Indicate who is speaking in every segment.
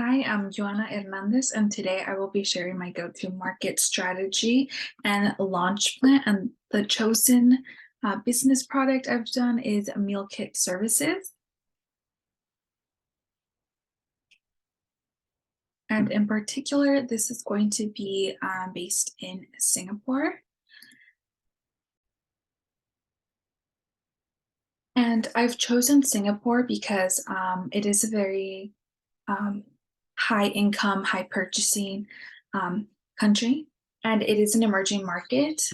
Speaker 1: Hi, I'm Joanna Hernandez, and today I will be sharing my go-to-market strategy and launch plan. And the chosen business product I've done is Meal Kit Services. And in particular, this is going to be based in Singapore. And I've chosen Singapore because it is a very um, high income, high purchasing country, and it is an emerging market.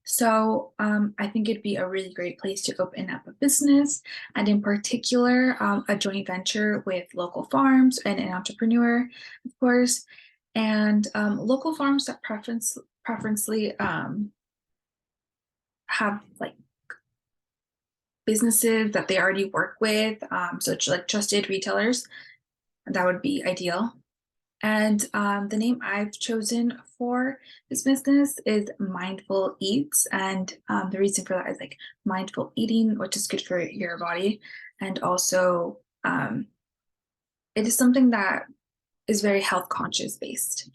Speaker 1: So I think it'd be a really great place to open up a business, and in particular, a joint venture with local farms and an entrepreneur, of course, and local farms that preferentially have like businesses that they already work with, so it's like trusted retailers. That would be ideal. And the name I've chosen for this business is Mindful Eats. And the reason for that is like mindful eating, which is good for your body. And also, it is something that is very health conscious based.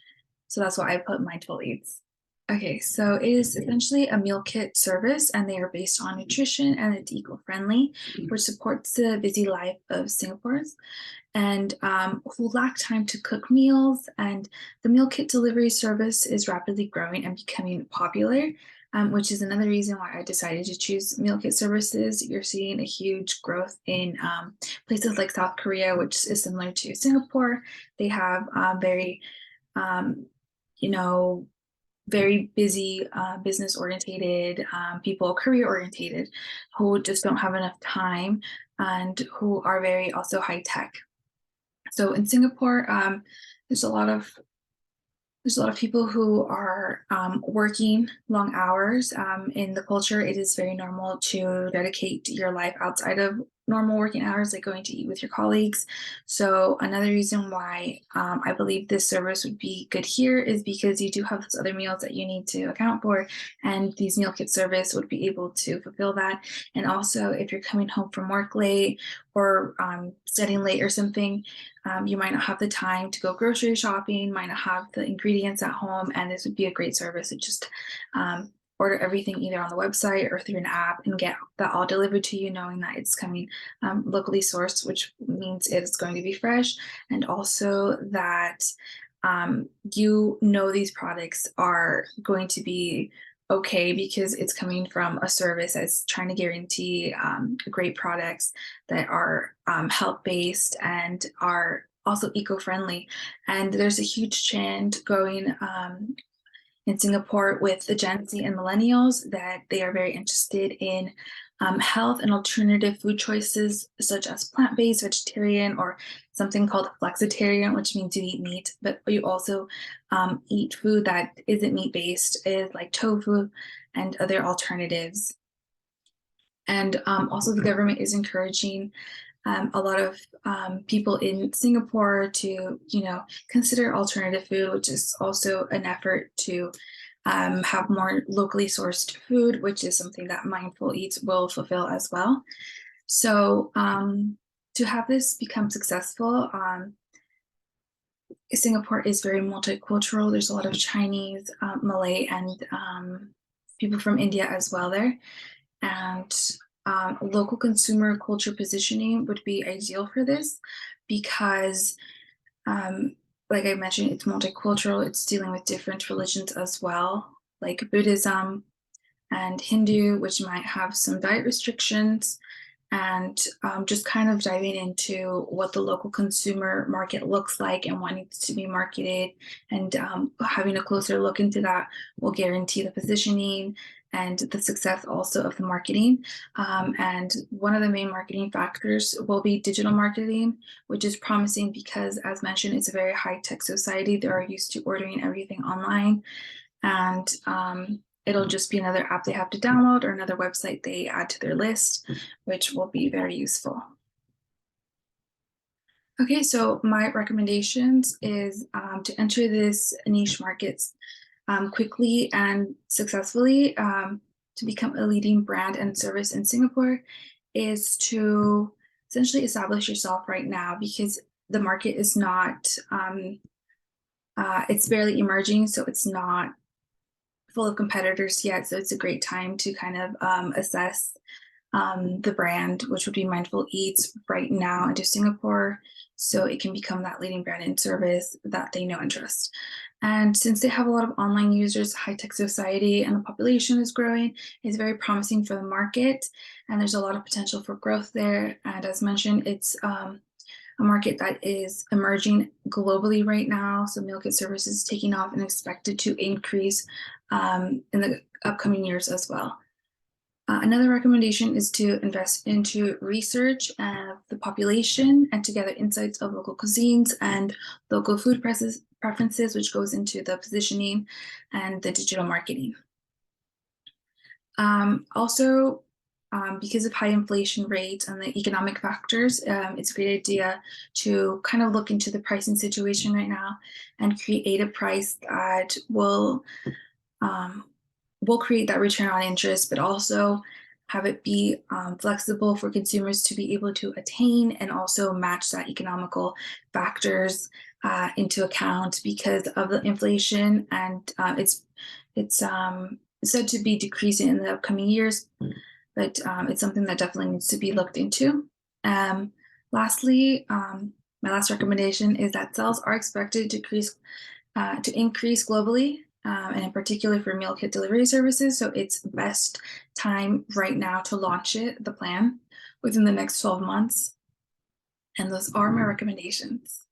Speaker 1: So that's why I put Mindful Eats. Okay, so it is essentially a meal kit service, and they are based on nutrition and it's eco-friendly, which supports the busy life of Singaporeans and who lack time to cook meals. And the meal kit delivery service is rapidly growing and becoming popular, which is another reason why I decided to choose meal kit services. You're seeing a huge growth in places like South Korea, which is similar to Singapore. They have very, um, you know, very busy, business orientated people, career orientated, who just don't have enough time and who are very also high tech. So in Singapore, there's a lot of there's a lot of people who are working long hours. In the culture, it is very normal to dedicate your life outside of normal working hours, like going to eat with your colleagues. So another reason why I believe this service would be good here is because you do have those other meals that you need to account for, and these meal kit service would be able to fulfill that. And also, if you're coming home from work late or studying late or something, you might not have the time to go grocery shopping, might not have the ingredients at home, and this would be a great service to just order everything either on the website or through an app and get that all delivered to you, knowing that it's coming locally sourced, which means it's going to be fresh, and also that you know these products are going to be okay because it's coming from a service that's trying to guarantee great products that are health based and are also eco-friendly. And there's a huge trend going in Singapore with the Gen Z and millennials that they are very interested in health and alternative food choices, such as plant-based, vegetarian, or something called flexitarian, which means you eat meat, but you also eat food that isn't meat-based, is like tofu and other alternatives. And also the government is encouraging a lot of people in Singapore to, consider alternative food, which is also an effort to have more locally sourced food, which is something that Mindful Eats will fulfill as well. So to have this become successful, Singapore is very multicultural. There's a lot of Chinese, Malay, and people from India as well there. And local consumer culture positioning would be ideal for this because, like I mentioned, it's multicultural. It's dealing with different religions as well, like Buddhism and Hindu, which might have some diet restrictions, and just kind of diving into what the local consumer market looks like and what needs to be marketed, and having a closer look into that will guarantee the positioning and the success also of the marketing. And one of the main marketing factors will be digital marketing, which is promising because, as mentioned, it's a very high tech society. They are used to ordering everything online, and it'll just be another app they have to download or another website they add to their list, which will be very useful. Okay, so my recommendations is to enter this niche markets quickly and successfully, to become a leading brand and service in Singapore, is to essentially establish yourself right now, because the market is not, it's barely emerging, so it's not full of competitors yet. So it's a great time to kind of assess the brand, which would be Mindful Eats, right now into Singapore, so it can become that leading brand and service that they know and trust. And since they have a lot of online users, high-tech society, and the population is growing, it's very promising for the market, and there's a lot of potential for growth there. And as mentioned, it's a market that is emerging globally right now. So meal kit services is taking off and expected to increase in the upcoming years as well. Another recommendation is to invest into research of the population and to gather insights of local cuisines and local food preferences, which goes into the positioning and the digital marketing. Also, because of high inflation rates and the economic factors, it's a great idea to kind of look into the pricing situation right now and create a price that will create that return on interest, but also have it be flexible for consumers to be able to attain and also match that economical factors into account because of the inflation, and it's said to be decreasing in the upcoming years, but it's something that definitely needs to be looked into. Lastly, my last recommendation is that sales are expected to increase globally, and in particular for meal kit delivery services. So it's best time right now to launch the plan within the next 12 months. And those are my recommendations.